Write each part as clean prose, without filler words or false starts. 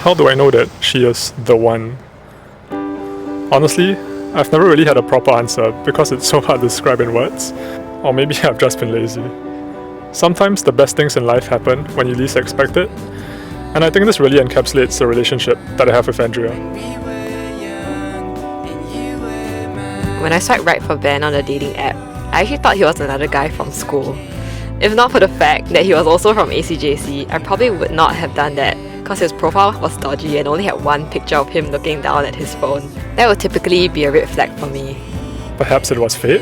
How do I know that she is the one? Honestly, I've never really had a proper answer because it's so hard to describe in words. Or maybe I've just been lazy. Sometimes the best things in life happen when you least expect it, and I think this really encapsulates the relationship that I have with Andrea. When I swiped right for Ben on the dating app, I actually thought he was another guy from school. If not for the fact that he was also from ACJC, I probably would not have done that because his profile was dodgy and only had one picture of him looking down at his phone. That would typically be a red flag for me. Perhaps it was fate?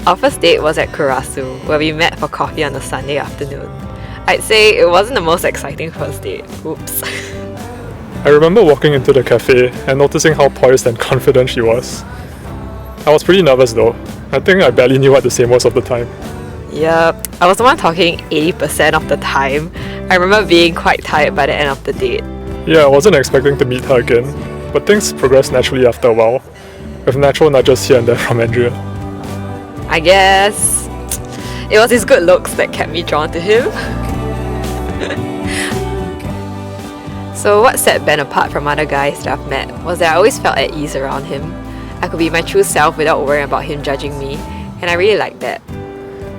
Our first date was at Kurasu, where we met for coffee on a Sunday afternoon. I'd say it wasn't the most exciting first date. Oops. I remember walking into the cafe and noticing how poised and confident she was. I was pretty nervous though. I think I barely knew what to say most of the time. Yep, I was the one talking 80% of the time. I remember being quite tired by the end of the date. Yeah, I wasn't expecting to meet her again, but things progressed naturally after a while, with natural nudges here and there from Andrea. I guess it was his good looks that kept me drawn to him. So what set Ben apart from other guys that I've met was that I always felt at ease around him. I could be my true self without worrying about him judging me, and I really liked that.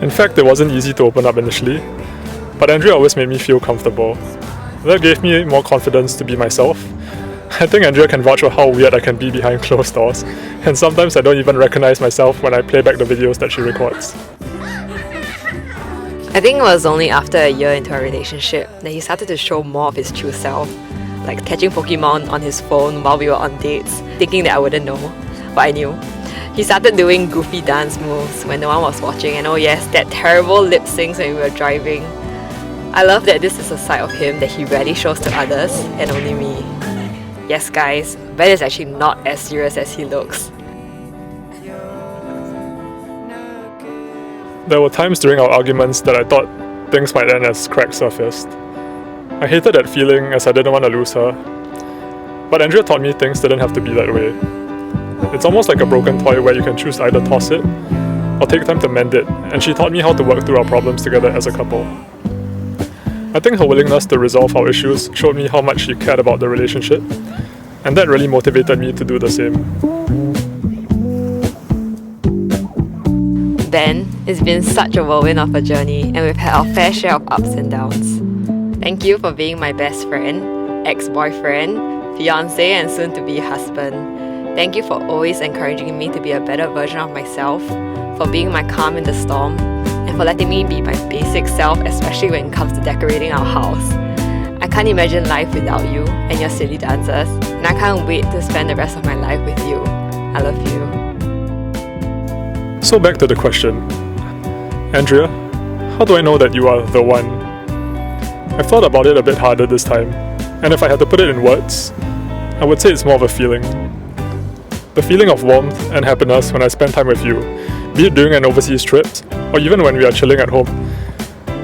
In fact, it wasn't easy to open up initially, but Andrea always made me feel comfortable. That gave me more confidence to be myself. I think Andrea can vouch for how weird I can be behind closed doors, and sometimes I don't even recognize myself when I play back the videos that she records. I think it was only after a year into our relationship that he started to show more of his true self, like catching Pokemon on his phone while we were on dates, thinking that I wouldn't know, but I knew. He started doing goofy dance moves when no one was watching, and oh yes, that terrible lip syncs when we were driving. I love that this is a side of him that he rarely shows to others, and only me. Yes guys, Ben is actually not as serious as he looks. There were times during our arguments that I thought things might end as cracks surfaced. I hated that feeling as I didn't want to lose her. But Andrea taught me things didn't have to be that way. It's almost like a broken toy where you can choose to either toss it or take time to mend it, and she taught me how to work through our problems together as a couple. I think her willingness to resolve our issues showed me how much she cared about the relationship, and that really motivated me to do the same. Ben, it's been such a whirlwind of a journey, and we've had our fair share of ups and downs. Thank you for being my best friend, ex-boyfriend, fiancé, and soon-to-be husband. Thank you for always encouraging me to be a better version of myself, for being my calm in the storm, and for letting me be my basic self, especially when it comes to decorating our house. I can't imagine life without you and your silly dances, and I can't wait to spend the rest of my life with you. I love you. So back to the question. Andrea, how do I know that you are the one? I've thought about it a bit harder this time, and if I had to put it in words, I would say it's more of a feeling. The feeling of warmth and happiness when I spend time with you, be it during an overseas trip, or even when we are chilling at home.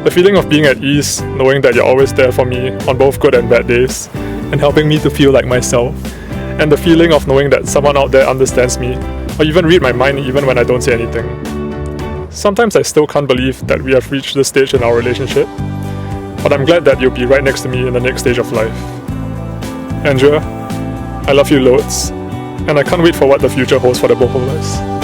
The feeling of being at ease, knowing that you're always there for me on both good and bad days, and helping me to feel like myself. And the feeling of knowing that someone out there understands me, or even read my mind even when I don't say anything. Sometimes I still can't believe that we have reached this stage in our relationship, but I'm glad that you'll be right next to me in the next stage of life. Andrea, I love you loads, and I can't wait for what the future holds for the both of us.